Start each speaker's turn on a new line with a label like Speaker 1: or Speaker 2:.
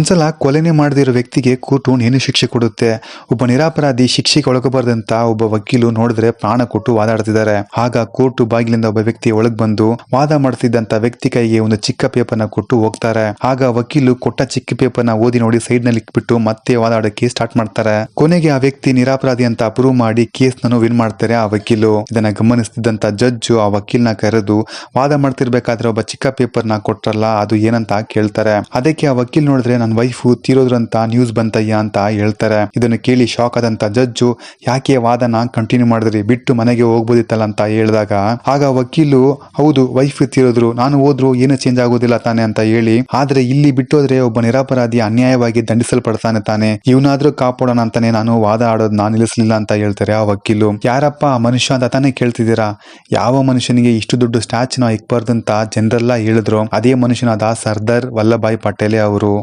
Speaker 1: ಒಂದ್ಸಲ ಕೊಲೆನೇ ಮಾಡದಿರೋ ವ್ಯಕ್ತಿಗೆ ಕೋರ್ಟು ನೇಣು ಶಿಕ್ಷೆ ಕೊಡುತ್ತೆ. ಒಬ್ಬ ನಿರಪರಾಧಿ ಶಿಕ್ಷೆಗೆ ಒಳಗಬಾರ್ದಂತ ಒಬ್ಬ ವಕೀಲು ನೋಡಿದ್ರೆ ಪ್ರಾಣ ಕೊಟ್ಟು ವಾದಾಡ್ತಿದ್ದಾರೆ. ಆಗ ಕೋರ್ಟ್ ಬಾಗಿಲಿಂದ ಒಬ್ಬ ವ್ಯಕ್ತಿ ಒಳಗ್ ಬಂದು ವಾದ ಮಾಡ್ತಿದ್ದಂತ ವ್ಯಕ್ತಿ ಕೈಗೆ ಒಂದು ಚಿಕ್ಕ ಪೇಪರ್ನ ಕೊಟ್ಟು ಹೋಗ್ತಾರೆ. ಆಗ ವಕೀಲು ಕೊಟ್ಟ ಚಿಕ್ಕ ಪೇಪರ್ನ ಓದಿ ನೋಡಿ ಸೈಡ್ ನಲ್ಲಿ ಇಟ್ಬಿಟ್ಟು ಮತ್ತೆ ವಾದಾಡಕ್ಕೆ ಸ್ಟಾರ್ಟ್ ಮಾಡ್ತಾರೆ. ಕೊನೆಗೆ ಆ ವ್ಯಕ್ತಿ ನಿರಪರಾಧಿ ಅಂತ ಪ್ರೂವ್ ಮಾಡಿ ಕೇಸ್ನನ್ನು ವಿನ್ ಮಾಡ್ತಾರೆ ಆ ವಕೀಲು. ಇದನ್ನ ಗಮನಿಸ್ತಿದ್ದಂತ ಜಡ್ಜು ಆ ವಕೀಲ್ನ ಕರೆದು ವಾದ ಮಾಡ್ತಿರ್ಬೇಕಾದ್ರೆ ಒಬ್ಬ ಚಿಕ್ಕ ಪೇಪರ್ನ ಕೊಟ್ರಲ್ಲ ಅದು ಏನಂತ ಕೇಳ್ತಾರೆ. ಅದಕ್ಕೆ ಆ ವಕೀಲ್ ನೋಡಿದ್ರೆ ನನ್ನ ವೈಫು ತೀರೋದ್ರಂತ ನ್ಯೂಸ್ ಬಂತಯ್ಯ ಅಂತ ಹೇಳ್ತಾರೆ. ಇದನ್ನು ಕೇಳಿ ಶಾಕ್ ಆದಂತ ಜಡ್ಜು ಯಾಕೆ ವಾದನ ಕಂಟಿನ್ಯೂ ಮಾಡಿದ್ರಿ, ಬಿಟ್ಟು ಮನೆಗೆ ಹೋಗ್ಬೋದಿತ್ತಲ್ಲ ಅಂತ ಹೇಳಿದಾಗ ಆಗ ವಕೀಲು ಹೌದು ವೈಫ್ ತೀರೋದ್ರು, ನಾನು ಹೋದ್ರು ಏನು ಚೇಂಜ್ ಆಗೋದಿಲ್ಲ ತಾನೆ ಅಂತ ಹೇಳಿ, ಆದ್ರೆ ಇಲ್ಲಿ ಬಿಟ್ಟೋದ್ರೆ ಒಬ್ಬ ನಿರಪರಾಧಿ ಅನ್ಯಾಯವಾಗಿ ದಂಡಿಸಲ್ಪಡ್ತಾನೆ ತಾನೆ, ಇವನಾದ್ರೂ ಕಾಪಾಡೋಣ ಅಂತಾನೆ ನಾನು ವಾದ ಆಡೋದನ್ನ ನಿಲ್ಲಿಸಲಿಲ್ಲ ಅಂತ ಹೇಳ್ತಾರೆ ಆ ವಕೀಲು. ಯಾರಪ್ಪ ಮನುಷ್ಯ ಅಂತ ತಾನೇ ಕೇಳ್ತಿದ್ದೀರಾ, ಯಾವ ಮನುಷ್ಯನಿಗೆ ಇಷ್ಟು ದೊಡ್ಡ ಸ್ಟ್ಯಾಚ್ಯೂನ ಇಕ್ಬಾರ್ದಂತ ಜನರೆಲ್ಲ ಹೇಳಿದ್ರು, ಅದೇ ಮನುಷ್ಯನಾದ ಸರ್ದಾರ್ ವಲ್ಲಭಾಯ್ ಪಟೇಲ್ ಅವರು.